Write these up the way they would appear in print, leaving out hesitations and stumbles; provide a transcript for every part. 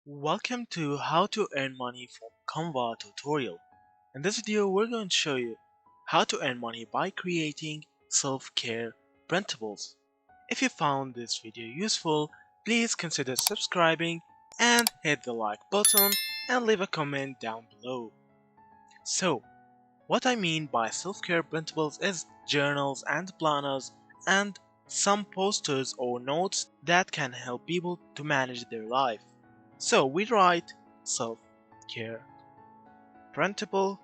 Welcome to how to earn money from Canva tutorial. In this video we're going to show you how to earn money by creating self-care printables. If you found this video useful, please consider subscribing and hit the like button and leave a comment down below. So, what I mean by self-care printables is journals and planners and some posters or notes that can help people to manage their life. So we write self-care printable.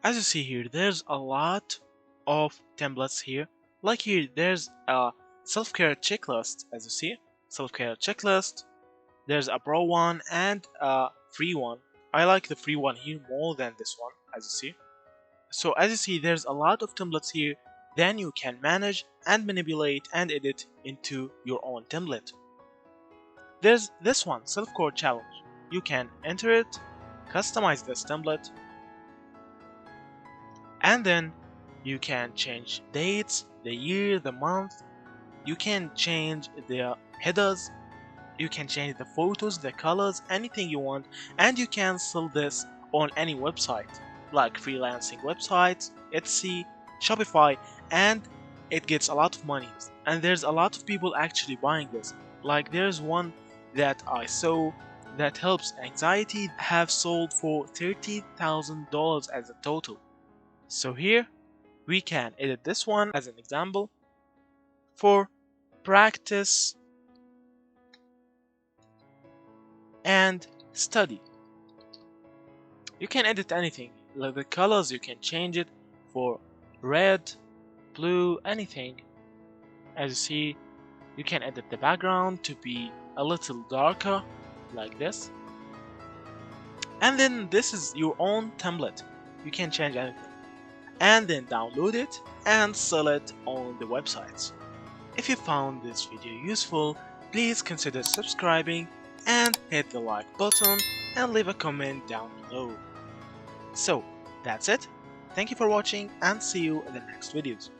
As you see here, there's a lot of templates here. Like here, there's a self-care checklist, as you see, self-care checklist. There's a pro one and a free one. I like the free one here more than this one, as you see. So as you see, there's a lot of templates here. Then you can manage and manipulate and edit into your own template. There's this one, self-care challenge. You can enter it, customize this template, and then you can change dates, the year, the month. You can change the headers, you can change the photos, the colors, anything you want, and you can sell this on any website like freelancing websites, Etsy, Shopify, and it gets a lot of money. And there's a lot of people actually buying this. Like there's one that I saw that helps anxiety have sold for $30,000 as a total. So here we can edit this one as an example for practice and study. You can edit anything, like the colors you can change it for red, blue, anything. As you see, you can edit the background to be a little darker like this, and then this is your own template. You can change anything and then download it and sell it on the websites. If you found this video useful, please consider subscribing and hit the like button and leave a comment down below. So that's it. Thank you for watching and see you in the next videos.